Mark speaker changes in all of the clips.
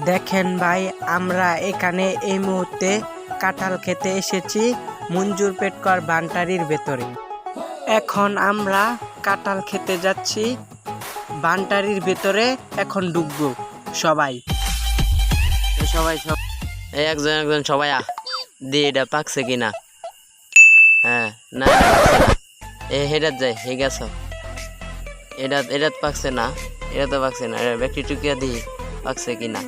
Speaker 1: দেখেন ভাই, আমরা এখানে এই মুহূর্তে কাঁঠাল খেতে এসেছি মঞ্জুর পেটকর বানটারির ভেতরে। এখন আমরা কাঁঠাল খেতে যাচ্ছি বানটারির ভেতরে। এখন ঢুকবো সবাই।
Speaker 2: সবাই এই একজন একজন সবাই দিয়ে এটা পাকছে কিনা। হ্যাঁ, না হেডাত যায় হে গেছ, এটা পাকছে না, এটা তো পাকছে না। ব্যক্তি টুকিয়া দিই পাকছে কিনা।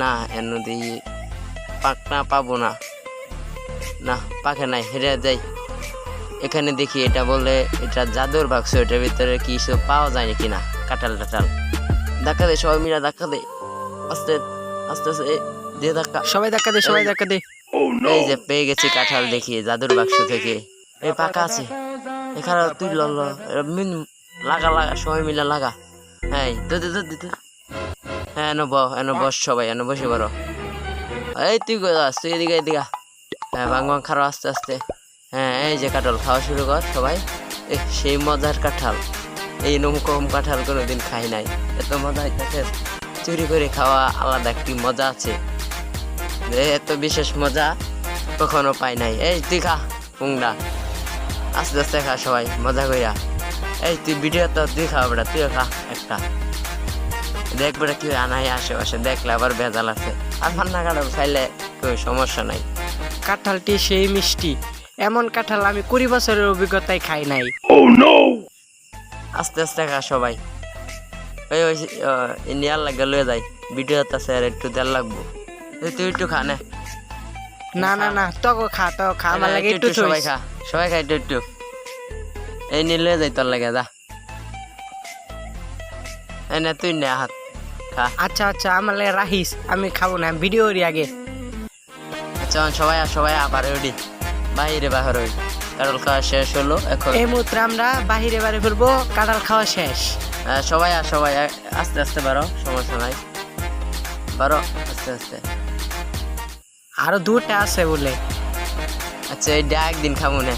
Speaker 2: না এন দিই পাক না, পাবো না, না পাকে নাই, হেরে যাই। এখানে দেখি এটা বলে এটা জাদুর বাক্স, এটার ভিতরে কিছু পাওয়া যায় কিনা। কাঁঠাল টাটাল ধাক্কা দে, সবাই মিলা ধাক্কা দে, আস্তে আস্তে আস্তে দিয়ে ধাক্কা,
Speaker 1: সবাই ধাক্কা দে, সবাই ধাক্কা দে।
Speaker 2: এই যে পেয়ে গেছি কাঁঠাল, দেখি জাদুর বাক্স থেকে। এই পাকা আছে এখানে, তুই লাগা লাগা, সবাই মিলা লাগা। হ্যাঁ হ্যাঁ, এনো বস, সবাই এনো বসে পারো। এই তুই তুই এদিকে এদিকে। হ্যাঁ, ভাঙ খারো আস্তে আস্তে। হ্যাঁ, এই যে কাঁঠাল খাওয়া শুরু কর সবাই। সেই মজার কাঁঠাল, এই নরকম কাঁঠাল কোনোদিন খাই নাই। এত মজা হইতেছে, চুরি করে খাওয়া আলাদা একটি মজা আছে, এত বিশেষ মজা কখনো পাই নাই। এই তুই খা পুংডা, আস্তে আস্তে খা সবাই মজা কইরা। এই তুই ভিডিও তো তুই খা বেটা, তুইও খা একটা, দেখ বেটা কি আনাই আশেপাশে, দেখলে আবার ভেজাল আছে। আর মান্না কাঁঠাল খাইলে কোনো সমস্যা নাই।
Speaker 1: কাঁঠালটি সেই মিষ্টি, এমন কাঁঠাল আমি 20 বছরের অভিজ্ঞতায় খাই নাই।
Speaker 2: আস্তে আস্তে খা সবাই। ওই ওই ইন্ডিয়ার লাগে লয়ে যাই, ভিডিও আছে আর একটু দেড় লাগবো। তুই একটু খা না।
Speaker 1: না না না, তোকে খা, তো খা, আমার লাগে একটু
Speaker 2: সবাই খা, সবাই খা একটু একটু। এই নিয়ে লয়ে যাই তোর লাগে, যা এই না, তুই নে হাত খা।
Speaker 1: আচ্ছা আচ্ছা, আমার লাগে রাখিস, আমি খাবো না, ভিডিও করি আগে।
Speaker 2: আচ্ছা সবাই আবার ওডি বাইরে বাহির হই, কাঁঠাল খাওয়া শেষ হলো। এখন
Speaker 1: এই মুহূর্তে আমরা বাহিরে বাড়ি ফিরবো, কাঁঠাল খাওয়া শেষ।
Speaker 2: সবাই আস্তে আস্তে বারো, সমস্যা নাই, বারো আস্তে আস্তে।
Speaker 1: আরো 2টা আছে বলে।
Speaker 2: আচ্ছা, এইটা একদিন খাবো না।